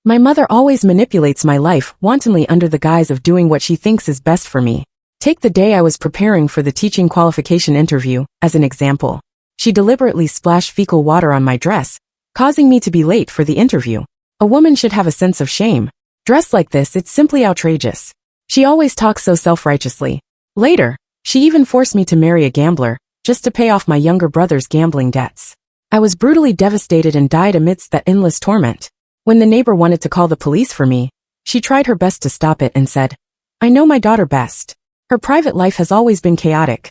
My mother always manipulates my life wantonly under the guise of doing what she thinks is best for me. Take the day I was preparing for the teaching qualification interview as an example. She deliberately splashed fecal water on my dress, causing me to be late for the interview. A woman should have a sense of shame. Dressed like this, it's simply outrageous. She always talks so self-righteously. Later, she even forced me to marry a gambler, just to pay off my younger brother's gambling debts. I was brutally devastated and died amidst that endless torment. When the neighbor wanted to call the police for me, she tried her best to stop it and said, "I know my daughter best. Her private life has always been chaotic.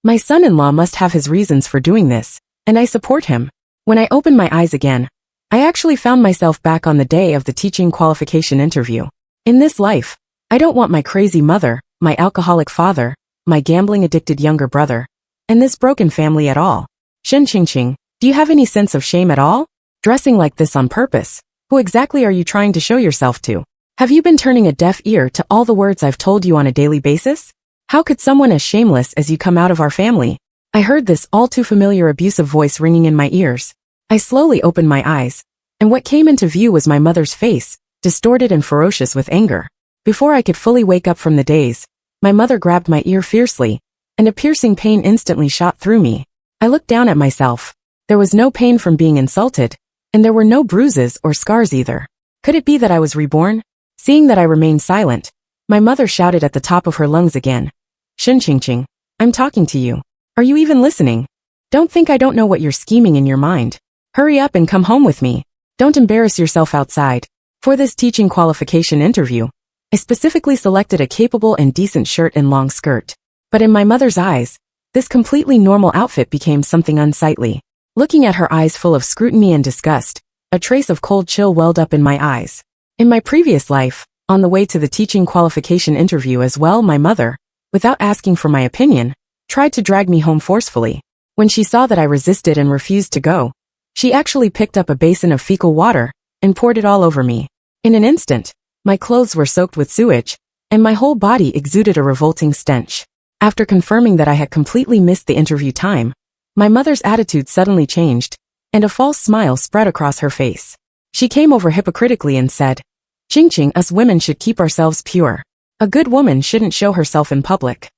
My son-in-law must have his reasons for doing this, and I support him." When I opened my eyes again, I actually found myself back on the day of the teaching qualification interview. In this life, I don't want my crazy mother, my alcoholic father, my gambling-addicted younger brother, and this broken family at all. Shin Ching Ching, do you have any sense of shame at all? Dressing like this on purpose? Who exactly are you trying to show yourself to? Have you been turning a deaf ear to all the words I've told you on a daily basis? How could someone as shameless as you come out of our family? I heard this all too familiar abusive voice ringing in my ears. I slowly opened my eyes, and what came into view was my mother's face, distorted and ferocious with anger. Before I could fully wake up from the daze, my mother grabbed my ear fiercely, and a piercing pain instantly shot through me. I looked down at myself. There was no pain from being insulted, and there were no bruises or scars either. Could it be that I was reborn? Seeing that I remained silent, my mother shouted at the top of her lungs again. "Shin Ching Ching, I'm talking to you. Are you even listening? Don't think I don't know what you're scheming in your mind. Hurry up and come home with me. Don't embarrass yourself outside." For this teaching qualification interview, I specifically selected a capable and decent shirt and long skirt. But in my mother's eyes, this completely normal outfit became something unsightly. Looking at her eyes full of scrutiny and disgust, a trace of cold chill welled up in my eyes. In my previous life, on the way to the teaching qualification interview as well, my mother, without asking for my opinion, tried to drag me home forcefully. When she saw that I resisted and refused to go, she actually picked up a basin of fecal water and poured it all over me. In an instant, my clothes were soaked with sewage, and my whole body exuded a revolting stench. After confirming that I had completely missed the interview time, my mother's attitude suddenly changed, and a false smile spread across her face. She came over hypocritically and said, "Ching Ching, us women should keep ourselves pure. A good woman shouldn't show herself in public.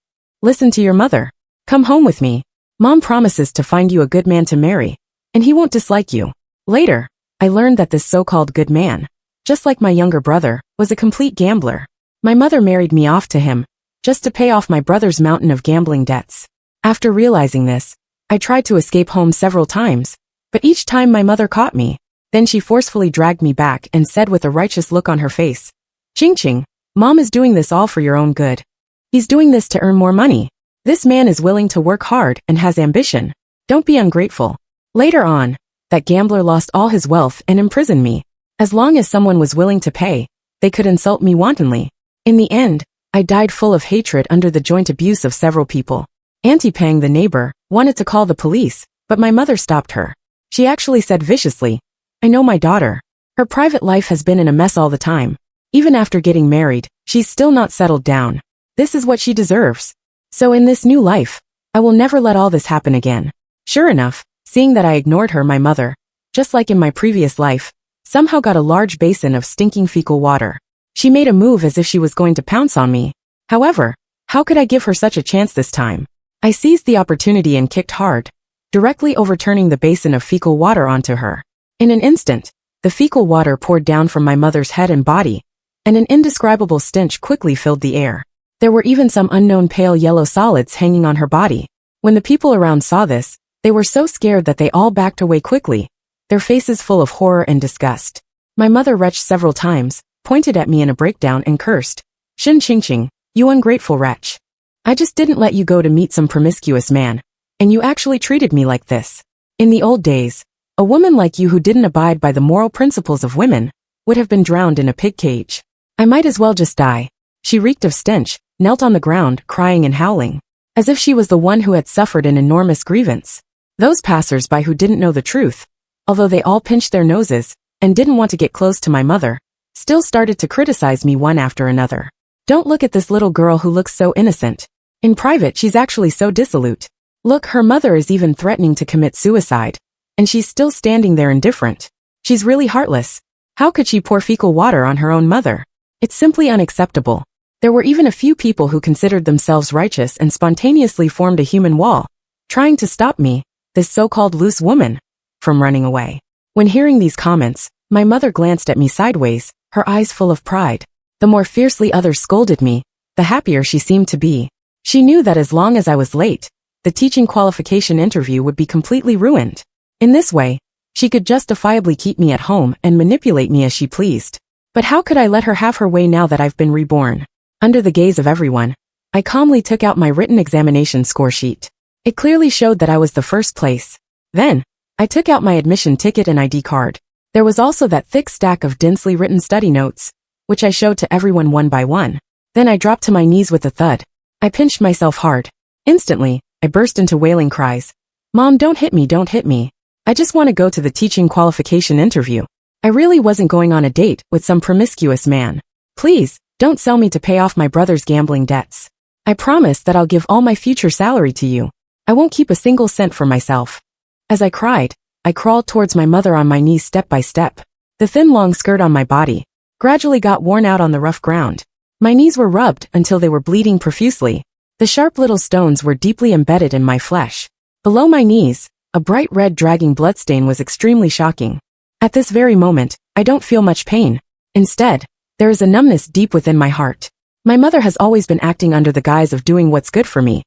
Listen to your mother. Come home with me. Mom promises to find you a good man to marry, and he won't dislike you." Later, I learned that this so-called good man, just like my younger brother, was a complete gambler. My mother married me off to him, just to pay off my brother's mountain of gambling debts. After realizing this, I tried to escape home several times, but each time my mother caught me. Then she forcefully dragged me back and said with a righteous look on her face, "Ching Ching, Mom is doing this all for your own good. He's doing this to earn more money. This man is willing to work hard and has ambition. Don't be ungrateful." Later on, that gambler lost all his wealth and imprisoned me. As long as someone was willing to pay, they could insult me wantonly. In the end, I died full of hatred under the joint abuse of several people. Auntie Pang, the neighbor, wanted to call the police, but my mother stopped her. She actually said viciously, "I know my daughter. Her private life has been in a mess all the time. Even after getting married, she's still not settled down. This is what she deserves. So in this new life, I will never let all this happen again." Sure enough, seeing that I ignored her, my mother, just like in my previous life, somehow got a large basin of stinking fecal water. She made a move as if she was going to pounce on me. However, how could I give her such a chance this time? I seized the opportunity and kicked hard, directly overturning the basin of fecal water onto her. In an instant, the fecal water poured down from my mother's head and body, and an indescribable stench quickly filled the air. There were even some unknown pale yellow solids hanging on her body. When the people around saw this, they were so scared that they all backed away quickly, their faces full of horror and disgust. My mother retched several times, pointed at me in a breakdown and cursed, "Shin Ching Ching, you ungrateful wretch. I just didn't let you go to meet some promiscuous man, and you actually treated me like this. In the old days, a woman like you who didn't abide by the moral principles of women would have been drowned in a pig cage. I might as well just die." She reeked of stench, knelt on the ground, crying and howling, as if she was the one who had suffered an enormous grievance. Those passers-by who didn't know the truth, although they all pinched their noses and didn't want to get close to my mother, still started to criticize me one after another. "Don't look at this little girl who looks so innocent. In private, she's actually so dissolute. Look, her mother is even threatening to commit suicide, and she's still standing there indifferent. She's really heartless. How could she pour fecal water on her own mother? It's simply unacceptable. There were even a few people who considered themselves righteous and spontaneously formed a human wall, trying to stop me, this so-called loose woman, from running away. When hearing these comments, my mother glanced at me sideways, her eyes full of pride. The more fiercely others scolded me, the happier she seemed to be. She knew that as long as I was late, the teaching qualification interview would be completely ruined. In this way, she could justifiably keep me at home and manipulate me as she pleased. But how could I let her have her way now that I've been reborn? Under the gaze of everyone, I calmly took out my written examination score sheet. It clearly showed that I was the first place. Then, I took out my admission ticket and ID card. There was also that thick stack of densely written study notes, which I showed to everyone one by one. Then I dropped to my knees with a thud. I pinched myself hard. Instantly, I burst into wailing cries. Mom, don't hit me, don't hit me. I just want to go to the teaching qualification interview. I really wasn't going on a date with some promiscuous man. Please, don't sell me to pay off my brother's gambling debts. I promise that I'll give all my future salary to you. I won't keep a single cent for myself. As I cried, I crawled towards my mother on my knees step by step. The thin long skirt on my body gradually got worn out on the rough ground. My knees were rubbed until they were bleeding profusely. The sharp little stones were deeply embedded in my flesh. Below my knees, a bright red dragging bloodstain was extremely shocking. At this very moment, I don't feel much pain. Instead, there is a numbness deep within my heart. My mother has always been acting under the guise of doing what's good for me,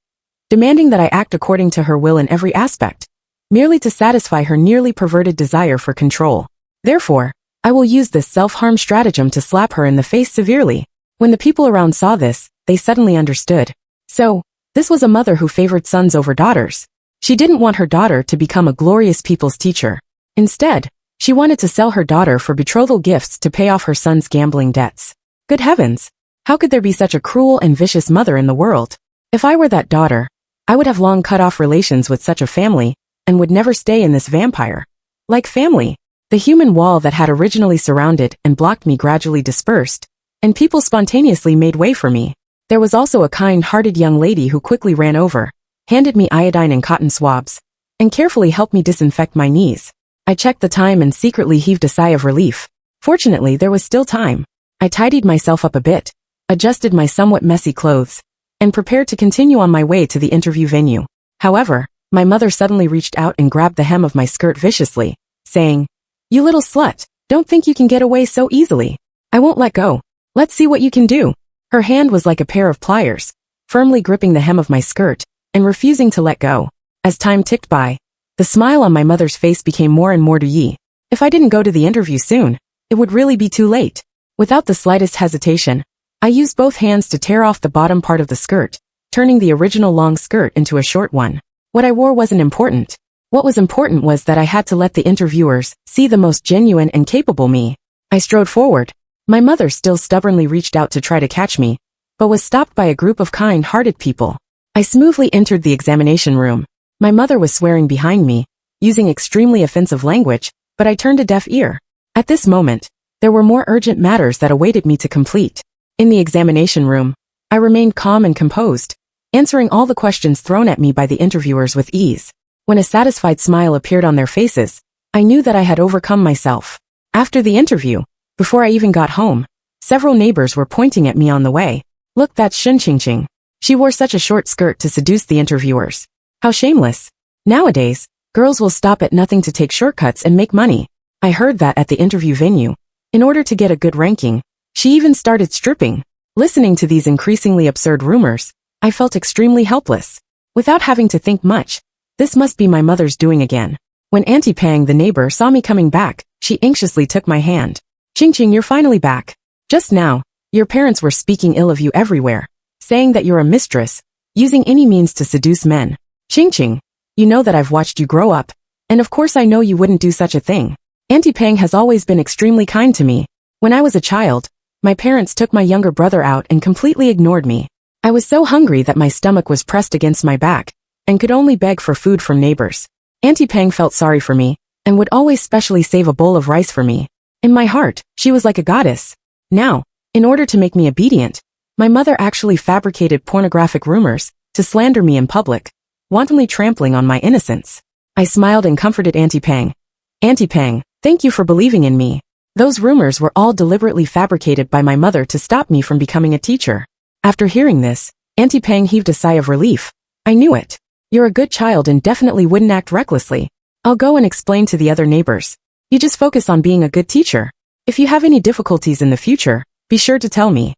demanding that I act according to her will in every aspect, merely to satisfy her nearly perverted desire for control. Therefore, I will use this self-harm stratagem to slap her in the face severely. When the people around saw this, they suddenly understood. So, this was a mother who favored sons over daughters. She didn't want her daughter to become a glorious people's teacher. Instead, she wanted to sell her daughter for betrothal gifts to pay off her son's gambling debts. Good heavens! How could there be such a cruel and vicious mother in the world? If I were that daughter, I would have long cut off relations with such a family, and would never stay in this vampire-like family. The human wall that had originally surrounded and blocked me gradually dispersed, and people spontaneously made way for me. There was also a kind-hearted young lady who quickly ran over, handed me iodine and cotton swabs, and carefully helped me disinfect my knees. I checked the time and secretly heaved a sigh of relief. Fortunately, there was still time. I tidied myself up a bit, adjusted my somewhat messy clothes, and prepared to continue on my way to the interview venue. However, my mother suddenly reached out and grabbed the hem of my skirt viciously, saying, "You little slut, don't think you can get away so easily. I won't let go. Let's see what you can do." Her hand was like a pair of pliers, firmly gripping the hem of my skirt, and refusing to let go. As time ticked by, the smile on my mother's face became more and more dewy. If I didn't go to the interview soon, it would really be too late. Without the slightest hesitation, I used both hands to tear off the bottom part of the skirt, turning the original long skirt into a short one. What I wore wasn't important. What was important was that I had to let the interviewers see the most genuine and capable me. I strode forward. My mother still stubbornly reached out to try to catch me, but was stopped by a group of kind-hearted people. I smoothly entered the examination room. My mother was swearing behind me, using extremely offensive language, but I turned a deaf ear. At this moment, there were more urgent matters that awaited me to complete. In the examination room, I remained calm and composed, answering all the questions thrown at me by the interviewers with ease. When a satisfied smile appeared on their faces, I knew that I had overcome myself. After the interview, before I even got home, several neighbors were pointing at me on the way. "Look, that's Ching. She wore such a short skirt to seduce the interviewers. How shameless. Nowadays, girls will stop at nothing to take shortcuts and make money." I heard that at the interview venue. In order to get a good ranking, she even started stripping. Listening to these increasingly absurd rumors, I felt extremely helpless. Without having to think much, this must be my mother's doing again. When Auntie Pang, the neighbor, saw me coming back, she anxiously took my hand. Ching, you're finally back. Just now, your parents were speaking ill of you everywhere, saying that you're a mistress, using any means to seduce men. Ching, you know that I've watched you grow up, and of course I know you wouldn't do such a thing. Auntie Pang has always been extremely kind to me. When I was a child, my parents took my younger brother out and completely ignored me. I was so hungry that my stomach was pressed against my back, and could only beg for food from neighbors. Auntie Pang felt sorry for me, and would always specially save a bowl of rice for me. In my heart, she was like a goddess. Now, in order to make me obedient, my mother actually fabricated pornographic rumors to slander me in public, wantonly trampling on my innocence. I smiled and comforted Auntie Pang. "Auntie Pang, thank you for believing in me. Those rumors were all deliberately fabricated by my mother to stop me from becoming a teacher. After hearing this, Auntie Pang heaved a sigh of relief. I knew it. You're a good child and definitely wouldn't act recklessly. I'll go and explain to the other neighbors. You just focus on being a good teacher. If you have any difficulties in the future, be sure to tell me.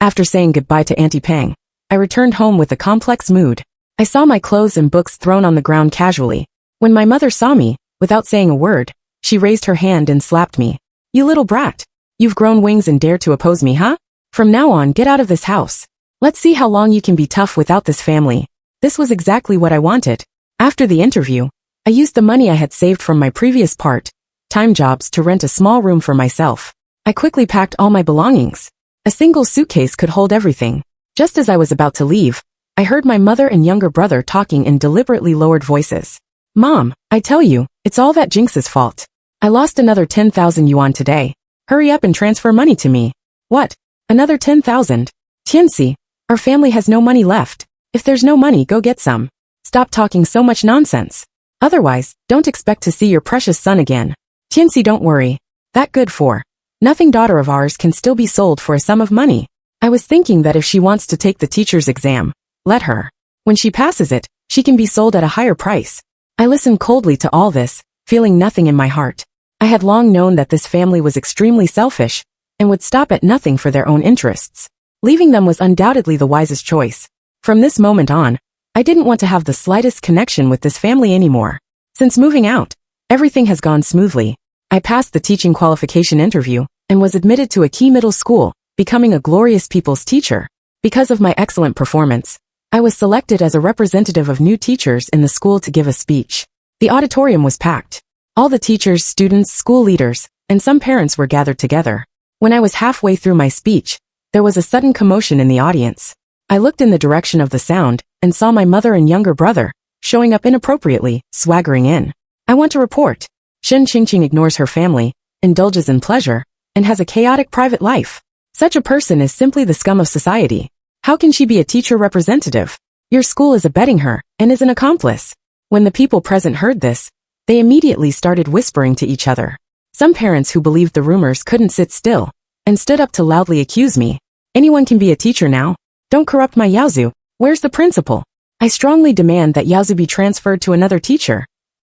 After saying goodbye to Auntie Pang, I returned home with a complex mood. I saw my clothes and books thrown on the ground casually. When my mother saw me, without saying a word, she raised her hand and slapped me. You little brat. You've grown wings and dare to oppose me, huh? From now on, get out of this house. Let's see how long you can be tough without this family. This was exactly what I wanted. After the interview, I used the money I had saved from my previous part-time jobs to rent a small room for myself. I quickly packed all my belongings. A single suitcase could hold everything. Just as I was about to leave, I heard my mother and younger brother talking in deliberately lowered voices. Mom, I tell you, it's all that Jinx's fault. I lost another 10,000 yuan today. Hurry up and transfer money to me. What? Another 10,000? Tianxi, our family has no money left. If there's no money, go get some. Stop talking so much nonsense. Otherwise, don't expect to see your precious son again. Tianxi, don't worry. That good for nothing daughter of ours can still be sold for a sum of money. I was thinking that if she wants to take the teacher's exam, let her. When she passes it, she can be sold at a higher price. I listened coldly to all this, feeling nothing in my heart. I had long known that this family was extremely selfish and would stop at nothing for their own interests. Leaving them was undoubtedly the wisest choice. From this moment on, I didn't want to have the slightest connection with this family anymore. Since moving out, everything has gone smoothly. I passed the teaching qualification interview and was admitted to a key middle school, becoming a glorious people's teacher. Because of my excellent performance, I was selected as a representative of new teachers in the school to give a speech. The auditorium was packed. All the teachers, students, school leaders, and some parents were gathered together. When I was halfway through my speech, there was a sudden commotion in the audience. I looked in the direction of the sound and saw my mother and younger brother showing up inappropriately, swaggering in. I want to report. Shen Qingqing ignores her family, indulges in pleasure, and has a chaotic private life. Such a person is simply the scum of society. How can she be a teacher representative? Your school is abetting her and is an accomplice. When the people present heard this, they immediately started whispering to each other. Some parents who believed the rumors couldn't sit still and stood up to loudly accuse me. Anyone can be a teacher now. Don't corrupt my Yaozu. Where's the principal? I strongly demand that Yaozu be transferred to another teacher.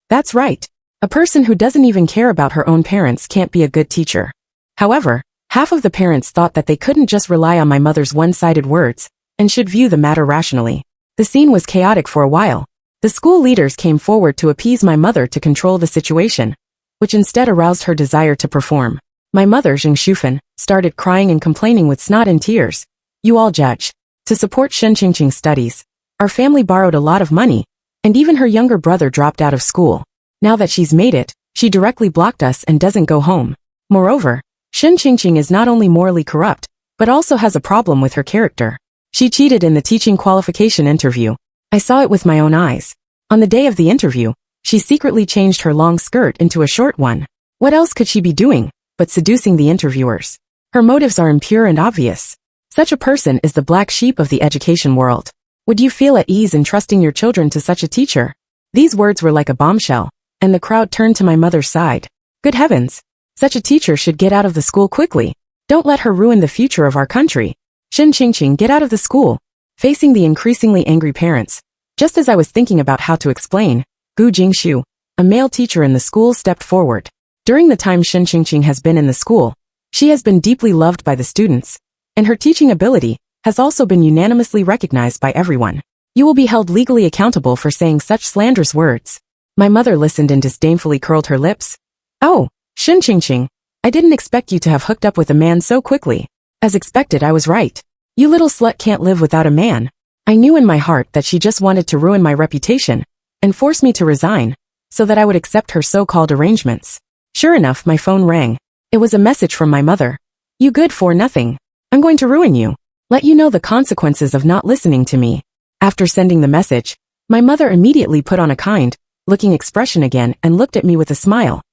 That's right. A person who doesn't even care about her own parents can't be a good teacher. However, half of the parents thought that they couldn't just rely on my mother's one-sided words and should view the matter rationally. The scene was chaotic for a while. The school leaders came forward to appease my mother to control the situation, which instead aroused her desire to perform. My mother, Zheng Shufan, started crying and complaining with snot and tears. You all judge. To support Shen Qingqing's studies, our family borrowed a lot of money, and even her younger brother dropped out of school. Now that she's made it, she directly blocked us and doesn't go home. Moreover, Shen Qingqing is not only morally corrupt, but also has a problem with her character. She cheated in the teaching qualification interview. I saw it with my own eyes. On the day of the interview, she secretly changed her long skirt into a short one. What else could she be doing but seducing the interviewers? Her motives are impure and obvious. Such a person is the black sheep of the education world. Would you feel at ease in trusting your children to such a teacher? These words were like a bombshell, and the crowd turned to my mother's side. Good heavens! Such a teacher should get out of the school quickly. Don't let her ruin the future of our country. Shen Qingqing, get out of the school. Facing the increasingly angry parents, just as I was thinking about how to explain, Gu Jingshu, a male teacher in the school, stepped forward. During the time Shen Qingqing has been in the school, she has been deeply loved by the students, and her teaching ability has also been unanimously recognized by everyone. You will be held legally accountable for saying such slanderous words. My mother listened and disdainfully curled her lips. Oh, Shen Qingqing, I didn't expect you to have hooked up with a man so quickly. As expected, I was right. You little slut can't live without a man. I knew in my heart that she just wanted to ruin my reputation and force me to resign so that I would accept her so-called arrangements. Sure enough, my phone rang. It was a message from my mother. You good for nothing. I'm going to ruin you. Let you know the consequences of not listening to me. After sending the message, my mother immediately put on a kind-looking expression again and looked at me with a smile.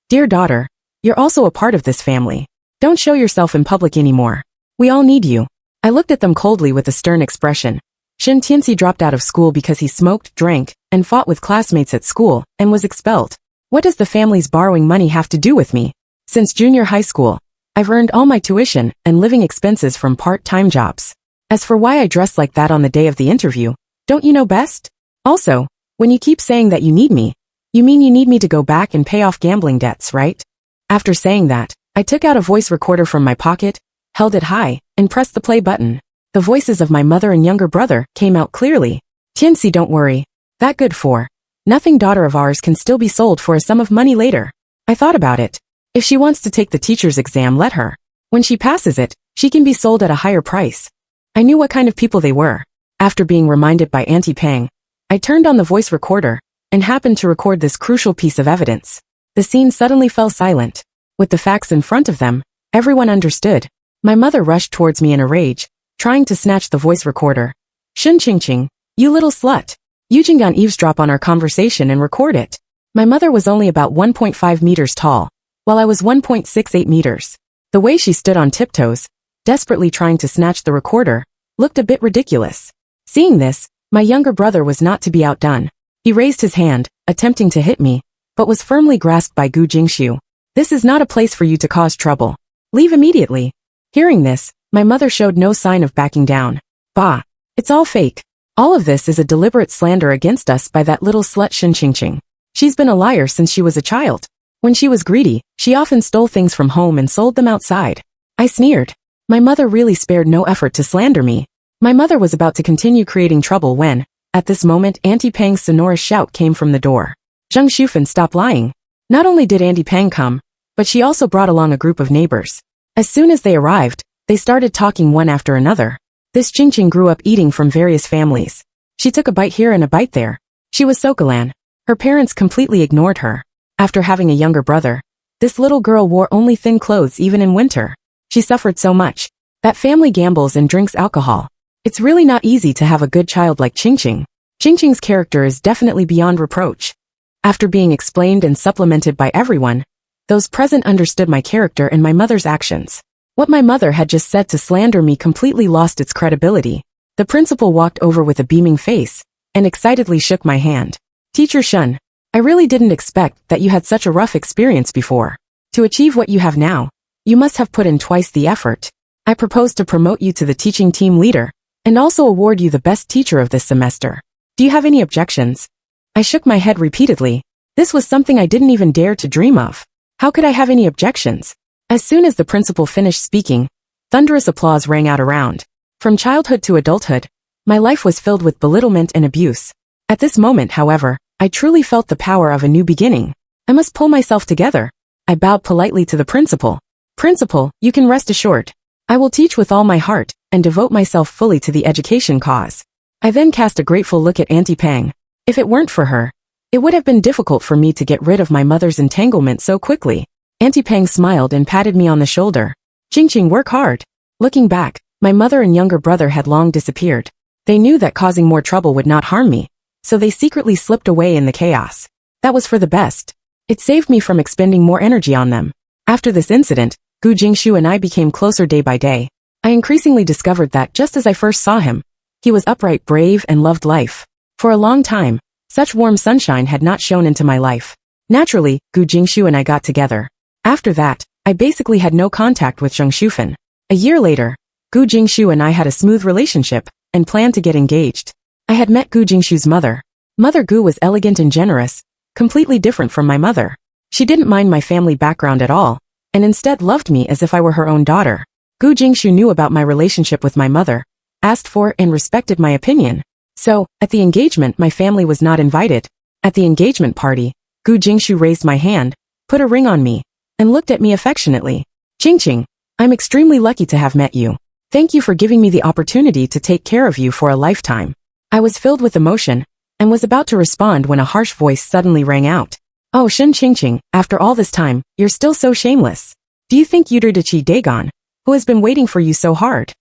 Dear daughter, you're also a part of this family. Don't show yourself in public anymore. We all need you. I looked at them coldly with a stern expression. Shen Tianxi dropped out of school because he smoked, drank, and fought with classmates at school, and was expelled. What does the family's borrowing money have to do with me? Since junior high school, I've earned all my tuition and living expenses from part-time jobs. As for why I dressed like that on the day of the interview, don't you know best? Also, when you keep saying that you need me, you mean you need me to go back and pay off gambling debts, right? After saying that, I took out a voice recorder from my pocket, held it high, and pressed the play button. The voices of my mother and younger brother came out clearly. Tianxi, don't worry. That good for nothing daughter of ours can still be sold for a sum of money later. I thought about it. If she wants to take the teacher's exam, let her. When she passes it, she can be sold at a higher price. I knew what kind of people they were. After being reminded by Auntie Pang, I turned on the voice recorder and happened to record this crucial piece of evidence. The scene suddenly fell silent. With the facts in front of them, everyone understood. My mother rushed towards me in a rage, trying to snatch the voice recorder. Shun Qingqing, you little slut. You can eavesdrop on our conversation and record it. My mother was only about 1.5 meters tall, while I was 1.68 meters. The way she stood on tiptoes, desperately trying to snatch the recorder, looked a bit ridiculous. Seeing this, my younger brother was not to be outdone. He raised his hand, attempting to hit me, but was firmly grasped by Gu Jingshu. This is not a place for you to cause trouble. Leave immediately. Hearing this, my mother showed no sign of backing down. Bah! It's all fake. All of this is a deliberate slander against us by that little slut Shin Qingqing. She's been a liar since she was a child. When she was greedy, she often stole things from home and sold them outside. I sneered. My mother really spared no effort to slander me. My mother was about to continue creating trouble when, at this moment, Auntie Pang's sonorous shout came from the door. Zheng Shufan, stop lying. Not only did Auntie Pang come, but she also brought along a group of neighbors. As soon as they arrived, they started talking one after another. This Qingqing grew up eating from various families. She took a bite here and a bite there. She was Sokolan. Her parents completely ignored her. After having a younger brother, this little girl wore only thin clothes even in winter. She suffered so much. That family gambles and drinks alcohol. It's really not easy to have a good child like Qingqing. Qingqing's character is definitely beyond reproach. After being explained and supplemented by everyone, those present understood my character and my mother's actions. What my mother had just said to slander me completely lost its credibility. The principal walked over with a beaming face and excitedly shook my hand. Teacher Shun, I really didn't expect that you had such a rough experience before. To achieve what you have now, you must have put in twice the effort. I propose to promote you to the teaching team leader and also award you the best teacher of this semester. Do you have any objections? I shook my head repeatedly. This was something I didn't even dare to dream of. How could I have any objections? As soon as the principal finished speaking, thunderous applause rang out around. From childhood to adulthood, my life was filled with belittlement and abuse. At this moment, however, I truly felt the power of a new beginning. I must pull myself together. I bowed politely to the principal. Principal, you can rest assured. I will teach with all my heart and devote myself fully to the education cause. I then cast a grateful look at Auntie Pang. If it weren't for her, it would have been difficult for me to get rid of my mother's entanglement so quickly. Auntie Pang smiled and patted me on the shoulder. Qingqing, work hard. Looking back, my mother and younger brother had long disappeared. They knew that causing more trouble would not harm me, so they secretly slipped away in the chaos. That was for the best. It saved me from expending more energy on them. After this incident, Gu Jingshu and I became closer day by day. I increasingly discovered that just as I first saw him, he was upright, brave, and loved life. For a long time, such warm sunshine had not shone into my life. Naturally, Gu Jingshu and I got together. After that, I basically had no contact with Zheng Shufan. A year later, Gu Jingshu and I had a smooth relationship and planned to get engaged. I had met Gu Jingshu's mother. Mother Gu was elegant and generous, completely different from my mother. She didn't mind my family background at all, and instead loved me as if I were her own daughter. Gu Jingshu knew about my relationship with my mother, asked for and respected my opinion. So, at the engagement my family was not invited. At the engagement party, Gu Jingshu raised my hand, put a ring on me, and looked at me affectionately. Qingqing, I'm extremely lucky to have met you. Thank you for giving me the opportunity to take care of you for a lifetime. I was filled with emotion, and was about to respond when a harsh voice suddenly rang out. Oh Shen Qingqing, after all this time, you're still so shameless. Do you think Yuderdachi Dagon, who has been waiting for you so hard?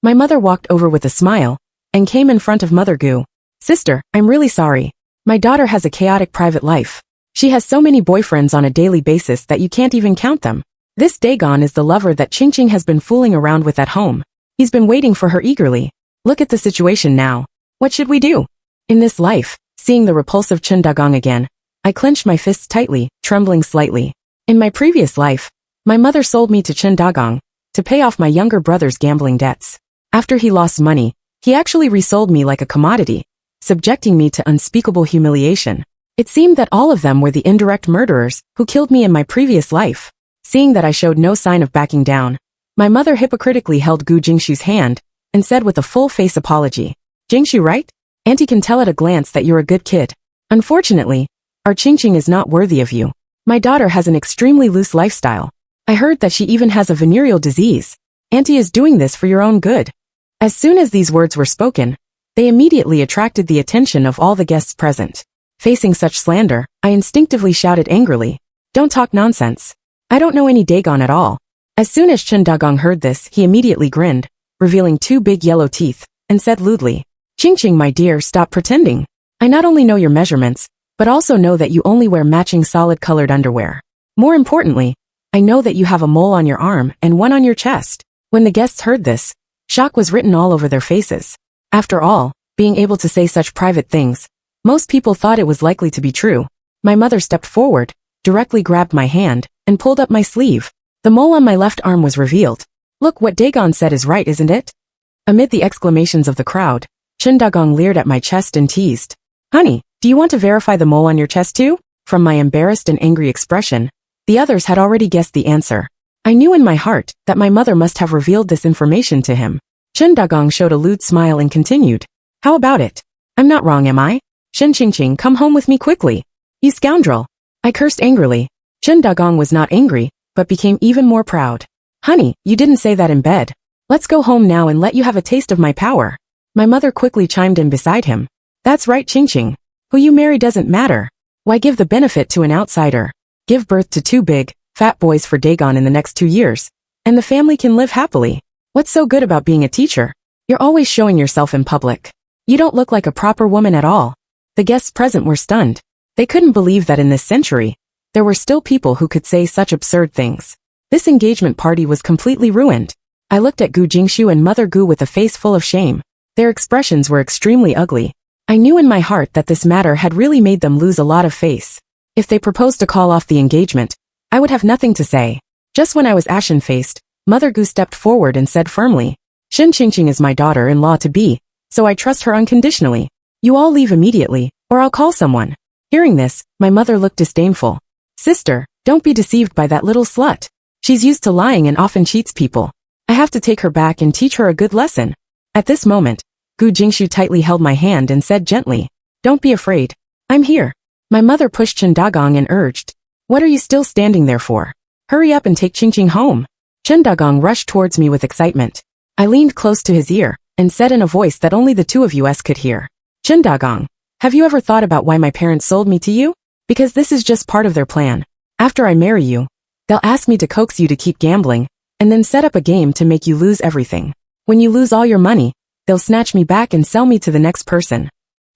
My mother walked over with a smile, and came in front of Mother Gu. Sister, I'm really sorry. My daughter has a chaotic private life. She has so many boyfriends on a daily basis that you can't even count them. This Dagon is the lover that Qingqing has been fooling around with at home. He's been waiting for her eagerly. Look at the situation now. What should we do? In this life, seeing the repulsive Chen Dagong again, I clenched my fists tightly, trembling slightly. In my previous life, My mother sold me to Chen Dagong to pay off my younger brother's gambling debts. After he lost money, he actually resold me like a commodity, subjecting me to unspeakable humiliation. It seemed that all of them were the indirect murderers who killed me in my previous life. Seeing that I showed no sign of backing down, my mother hypocritically held Gu Jingshu's hand and said with a full-face apology, "Jingshu, right? Auntie can tell at a glance that you're a good kid. Unfortunately, our Qingqing is not worthy of you. My daughter has an extremely loose lifestyle. I heard that she even has a venereal disease. Auntie is doing this for your own good." As soon as these words were spoken, they immediately attracted the attention of all the guests present. Facing such slander, I instinctively shouted angrily, "Don't talk nonsense. I don't know any Dagon at all." As soon as Chen Dagong heard this, he immediately grinned, revealing 2 big yellow teeth, and said lewdly, "Qingqing, my dear, stop pretending. I not only know your measurements, but also know that you only wear matching solid-colored underwear. More importantly, I know that you have a mole on your arm and one on your chest." When the guests heard this, shock was written all over their faces. After all, being able to say such private things, most people thought it was likely to be true. My mother stepped forward, directly grabbed my hand, and pulled up my sleeve. The mole on my left arm was revealed. "Look, what Dagon said is right, isn't it?" Amid the exclamations of the crowd, Chen Dagong leered at my chest and teased, "Honey, do you want to verify the mole on your chest too?" From my embarrassed and angry expression, the others had already guessed the answer. I knew in my heart that my mother must have revealed this information to him. Chen Dagong showed a lewd smile and continued, "How about it? I'm not wrong, am I? Shen Qingqing, come home with me quickly. You scoundrel." I cursed angrily. Chen Dagong was not angry, but became even more proud. "Honey, you didn't say that in bed. Let's go home now and let you have a taste of my power." My mother quickly chimed in beside him. "That's right, Qingqing. Who you marry doesn't matter. Why give the benefit to an outsider? Give birth to 2 big, fat boys for Dagon in the next 2 years, and the family can live happily. What's so good about being a teacher? You're always showing yourself in public. You don't look like a proper woman at all." The guests present were stunned. They couldn't believe that in this century, there were still people who could say such absurd things. This engagement party was completely ruined. I looked at Gu Jingshu and Mother Gu with a face full of shame. Their expressions were extremely ugly. I knew in my heart that this matter had really made them lose a lot of face. If they proposed to call off the engagement, I would have nothing to say. Just when I was ashen-faced, Mother Gu stepped forward and said firmly, "Shen Qingqing is my daughter-in-law to be, so I trust her unconditionally. You all leave immediately, or I'll call someone." Hearing this, my mother looked disdainful. "Sister, don't be deceived by that little slut. She's used to lying and often cheats people. I have to take her back and teach her a good lesson." At this moment, Gu Jingshu tightly held my hand and said gently, "Don't be afraid. I'm here." My mother pushed Chen Dagong and urged, "What are you still standing there for? Hurry up and take Qingqing home." Chen Dagong rushed towards me with excitement. I leaned close to his ear and said in a voice that only the 2 of us could hear, "Chen Dagong, have you ever thought about why my parents sold me to you? Because this is just part of their plan. After I marry you, they'll ask me to coax you to keep gambling, and then set up a game to make you lose everything. When you lose all your money, they'll snatch me back and sell me to the next person."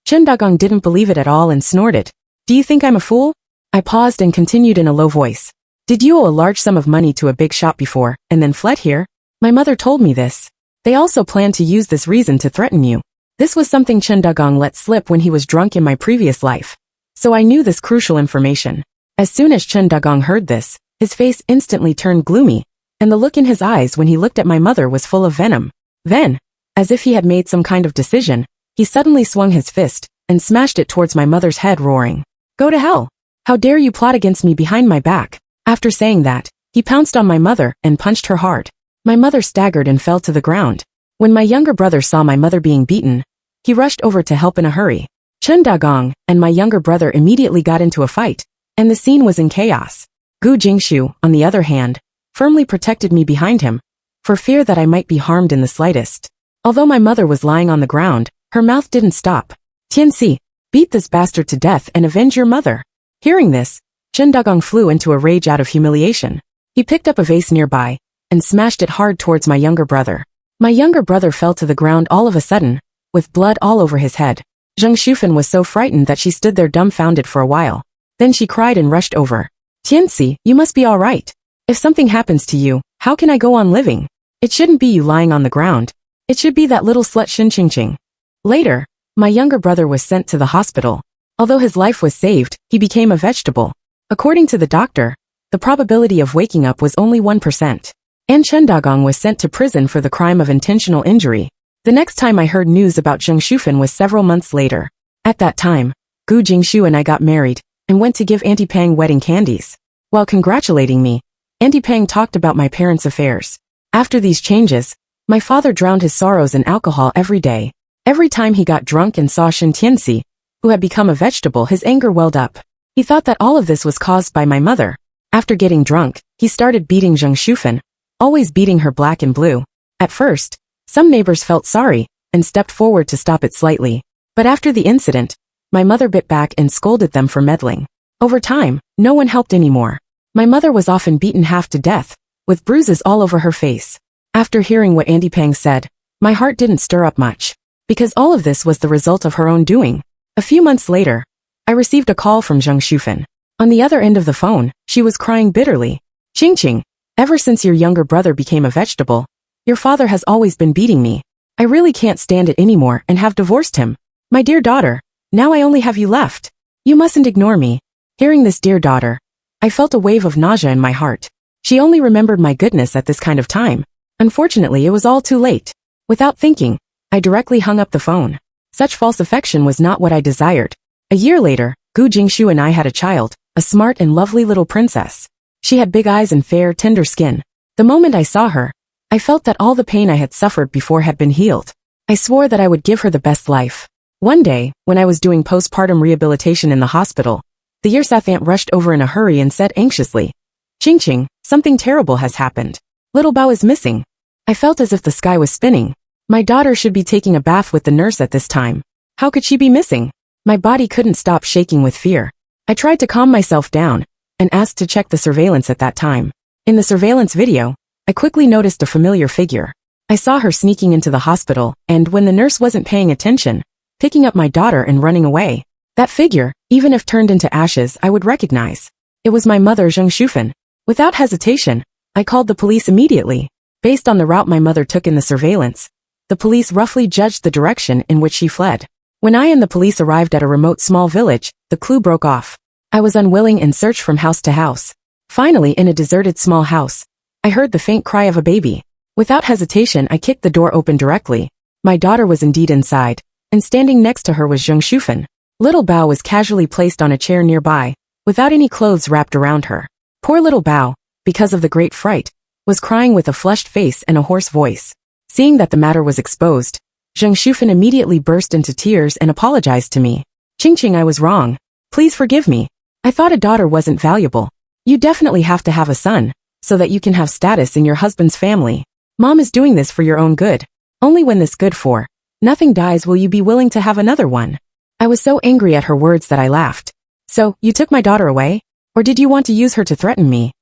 Chen Dagong didn't believe it at all and snorted, "Do you think I'm a fool?" I paused and continued in a low voice, "Did you owe a large sum of money to a big shop before, and then fled here? My mother told me this. They also planned to use this reason to threaten you." This was something Chen Dagong let slip when he was drunk in my previous life. So I knew this crucial information. As soon as Chen Dagong heard this, his face instantly turned gloomy, and the look in his eyes when he looked at my mother was full of venom. Then, as if he had made some kind of decision, he suddenly swung his fist and smashed it towards my mother's head, roaring, "Go to hell! How dare you plot against me behind my back?" After saying that, he pounced on my mother and punched her hard. My mother staggered and fell to the ground. When my younger brother saw my mother being beaten, he rushed over to help in a hurry. Chen Dagong and my younger brother immediately got into a fight, and the scene was in chaos. Gu Jingshu, on the other hand, firmly protected me behind him, for fear that I might be harmed in the slightest. Although my mother was lying on the ground, her mouth didn't stop. "Tianxi, beat this bastard to death and avenge your mother." Hearing this, Chen Dagong flew into a rage out of humiliation. He picked up a vase nearby and smashed it hard towards my younger brother. My younger brother fell to the ground all of a sudden, with blood all over his head. Zheng Shufan was so frightened that she stood there dumbfounded for a while. Then she cried and rushed over. "Tianxi, you must be all right. If something happens to you, how can I go on living? It shouldn't be you lying on the ground. It should be that little slut Shen Qingqing." Later, my younger brother was sent to the hospital. Although his life was saved, he became a vegetable. According to the doctor, the probability of waking up was only 1%. An Chendagong was sent to prison for the crime of intentional injury. The next time I heard news about Zheng Shufan was several months later. At that time, Gu Jingshu and I got married, and went to give Auntie Pang wedding candies. While congratulating me, Auntie Pang talked about my parents' affairs. After these changes, my father drowned his sorrows in alcohol every day. Every time he got drunk and saw Shen Tianxi, who had become a vegetable, his anger welled up. He thought that all of this was caused by my mother. After getting drunk, he started beating Zheng Shufan, always beating her black and blue. At first, some neighbors felt sorry, and stepped forward to stop it slightly. But after the incident, my mother bit back and scolded them for meddling. Over time, no one helped anymore. My mother was often beaten half to death, with bruises all over her face. After hearing what Auntie Pang said, my heart didn't stir up much, because all of this was the result of her own doing. A few months later, I received a call from Zheng Shufan. On the other end of the phone, she was crying bitterly. Qing, ever since your younger brother became a vegetable, your father has always been beating me. I really can't stand it anymore and have divorced him. My dear daughter, now I only have you left. You mustn't ignore me. Hearing this, dear daughter, I felt a wave of nausea in my heart. She only remembered my goodness at this kind of time. Unfortunately, it was all too late. Without thinking, I directly hung up the phone. Such false affection was not what I desired. A year later, Gu Jingshu and I had a child, a smart and lovely little princess. She had big eyes and fair, tender skin. The moment I saw her, I felt that all the pain I had suffered before had been healed. I swore that I would give her the best life. One day, when I was doing postpartum rehabilitation in the hospital, the Yersaf aunt rushed over in a hurry and said anxiously, Qing, something terrible has happened. Little Bao is missing. I felt as if the sky was spinning. My daughter should be taking a bath with the nurse at this time. How could she be missing? My body couldn't stop shaking with fear. I tried to calm myself down, and asked to check the surveillance at that time. In the surveillance video, I quickly noticed a familiar figure. I saw her sneaking into the hospital, and when the nurse wasn't paying attention, picking up my daughter and running away. That figure, even if turned into ashes, I would recognize. It was my mother, Zheng Shufan. Without hesitation, I called the police immediately. Based on the route my mother took in the surveillance, the police roughly judged the direction in which she fled. When I and the police arrived at a remote small village, the clue broke off. I was unwilling and searched from house to house. Finally, in a deserted small house, I heard the faint cry of a baby. Without hesitation, I kicked the door open directly. My daughter was indeed inside, and standing next to her was Zheng Shufan. Little Bao was casually placed on a chair nearby, without any clothes wrapped around her. Poor little Bao, because of the great fright, was crying with a flushed face and a hoarse voice. Seeing that the matter was exposed, Zheng Shufan immediately burst into tears and apologized to me. Qing, I was wrong. Please forgive me. I thought a daughter wasn't valuable. You definitely have to have a son, so that you can have status in your husband's family. Mom is doing this for your own good. Only when this good for nothing dies will you be willing to have another one. I was so angry at her words that I laughed. So, you took my daughter away? Or did you want to use her to threaten me?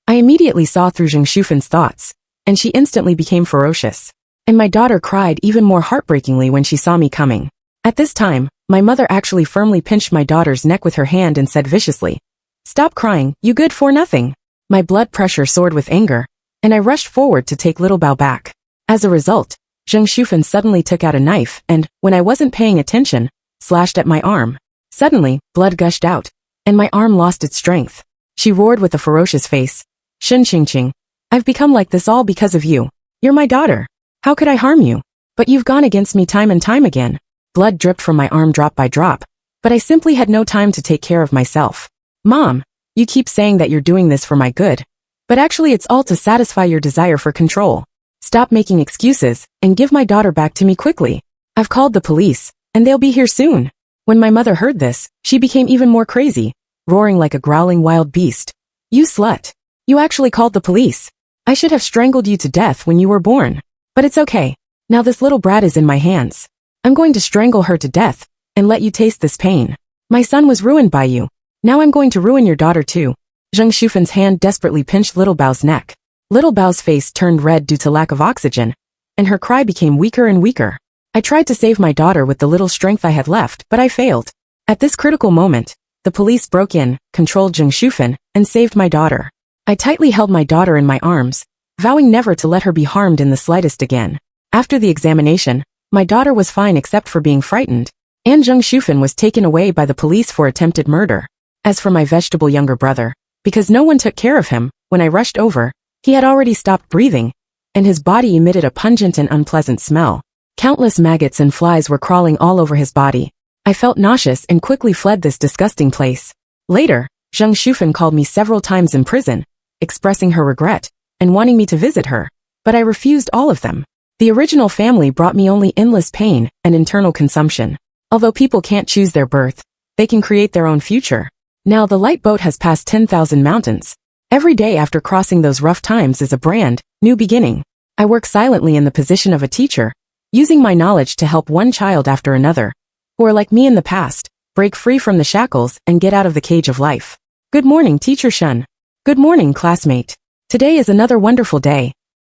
I immediately saw through Zheng Shufan's thoughts, and she instantly became ferocious. And my daughter cried even more heartbreakingly when she saw me coming. At this time, my mother actually firmly pinched my daughter's neck with her hand and said viciously, "Stop crying, you good for nothing." My blood pressure soared with anger, and I rushed forward to take little Bao back. As a result, Zheng Shufan suddenly took out a knife and, when I wasn't paying attention, slashed at my arm. Suddenly, blood gushed out, and my arm lost its strength. She roared with a ferocious face, Qing, I've become like this all because of you. You're my daughter. How could I harm you? But you've gone against me time and time again." Blood dripped from my arm drop by drop, but I simply had no time to take care of myself. "Mom, you keep saying that you're doing this for my good, but actually it's all to satisfy your desire for control. Stop making excuses, and give my daughter back to me quickly. I've called the police, and they'll be here soon." When my mother heard this, she became even more crazy, roaring like a growling wild beast. "You slut. You actually called the police. I should have strangled you to death when you were born. But it's okay. Now this little brat is in my hands. I'm going to strangle her to death, and let you taste this pain. My son was ruined by you. Now I'm going to ruin your daughter too." Zheng Shufan's hand desperately pinched little Bao's neck. Little Bao's face turned red due to lack of oxygen, and her cry became weaker and weaker. I tried to save my daughter with the little strength I had left, but I failed. At this critical moment, the police broke in, controlled Zheng Shufan, and saved my daughter. I tightly held my daughter in my arms, vowing never to let her be harmed in the slightest again. After the examination, my daughter was fine except for being frightened, and Zheng Shufan was taken away by the police for attempted murder. As for my vegetable younger brother, Because no one took care of him, when I rushed over, he had already stopped breathing, and his body emitted a pungent and unpleasant smell. Countless maggots and flies were crawling all over his body. I felt nauseous and quickly fled this disgusting place. Later, Zheng Shufan called me several times in prison, expressing her regret and wanting me to visit her, but I refused all of them. The original family brought me only endless pain and internal consumption. Although people can't choose their birth, they can create their own future. Now the light boat has passed 10,000 mountains. Every day after crossing those rough times is a brand new beginning. I work silently in the position of a teacher, using my knowledge to help one child after another, who are like me in the past, break free from the shackles and get out of the cage of life. Good morning, Teacher Shun. Good morning, classmate. Today is another wonderful day.